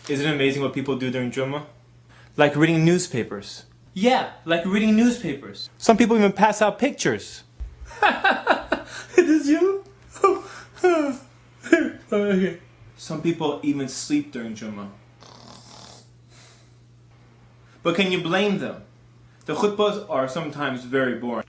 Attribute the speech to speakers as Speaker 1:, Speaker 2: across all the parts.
Speaker 1: Isn't it amazing what people do during Jummah? Like reading newspapers. Yeah, like reading newspapers. Some people even pass out pictures. Is this you? Okay. Some people even sleep during Jummah. But can you blame them? The khutbahs are sometimes very boring.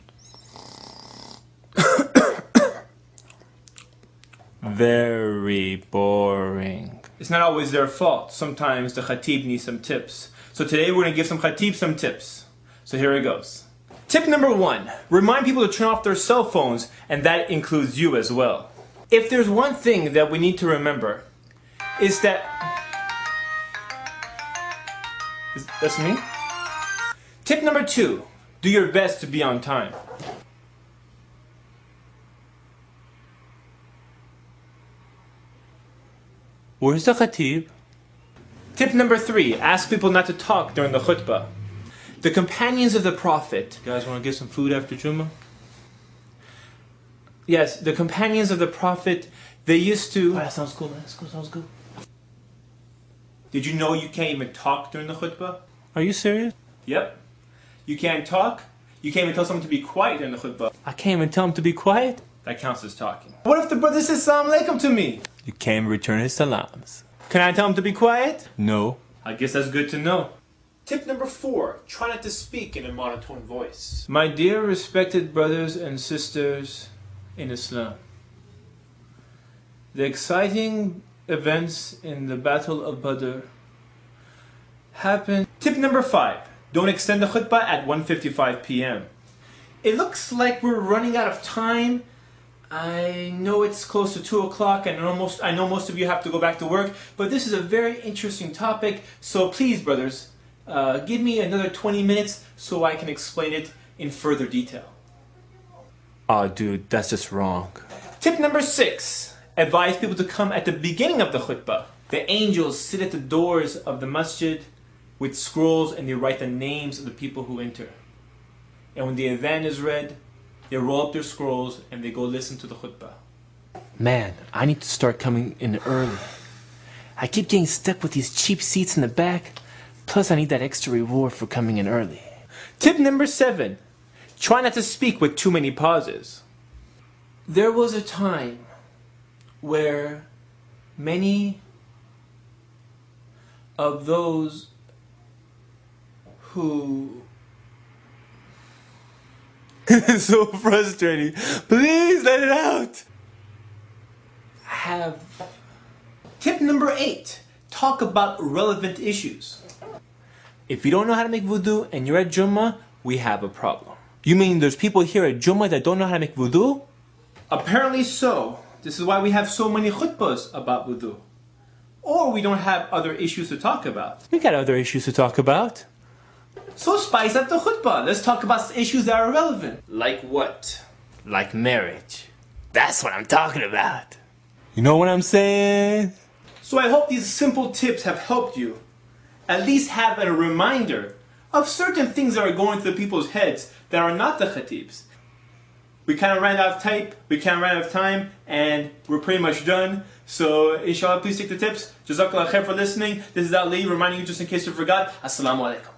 Speaker 1: Very boring. It's not always their fault. Sometimes the khatib needs some tips. So today we're going to give some khatib some tips. So here it goes. Tip number 1. Remind people to turn off their cell phones, and that includes you as well. If there's one thing that we need to remember, is that... That's me? Tip number 2. Do your best to be on time. Where's the khatib? Tip number 3. Ask people not to talk during the khutbah. The companions of the Prophet. You guys want to get some food after Jummah? Yes, the companions of the Prophet, they used to... Oh, that sounds cool, man. That sounds good. Did you know you can't even talk during the khutbah? Are you serious? Yep. You can't talk. You can't even tell someone to be quiet during the khutbah. I can't even tell him to be quiet? That counts as talking. What if the brother says salam alaikum to me? You can't return his salams. Can I tell him to be quiet? No. I guess that's good to know. Tip number 4. Try not to speak in a monotone voice. My dear respected brothers and sisters in Islam, the exciting events in the Battle of Badr happened. Tip number 5. Don't extend the khutbah at 1:55 p.m. It looks like we're running out of time. I know it's close to 2 o'clock and I know most of you have to go back to work, but this is a very interesting topic, so please, brothers, give me another 20 minutes so I can explain it in further detail. Oh, dude, that's just wrong. Tip number 6. Advise people to come at the beginning of the khutbah. The angels sit at the doors of the masjid with scrolls and they write the names of the people who enter. And when the adhan is read, they roll up their scrolls and they go listen to the khutbah. Man, I need to start coming in early. I keep getting stuck with these cheap seats in the back. Plus I need that extra reward for coming in early. Tip number 7. Try not to speak with too many pauses. There was a time where many of those who... It's so frustrating. Please let it out. Tip number 8. Talk about relevant issues. If you don't know how to make wudu and you're at Jummah, we have a problem. You mean there's people here at Jummah that don't know how to make wudu? Apparently so. This is why we have so many khutbahs about wudu. Or we don't have other issues to talk about. We got other issues to talk about. So spice up the khutbah. Let's talk about issues that are relevant. Like what? Like marriage. That's what I'm talking about. You know what I'm saying? So I hope these simple tips have helped you at least have a reminder of certain things that are going through people's heads that are not the khatibs. We kind of ran out of time, and we're pretty much done. So inshallah, please take the tips. Jazakallah khair for listening. This is Ali reminding you, just in case you forgot, Assalamu alaikum.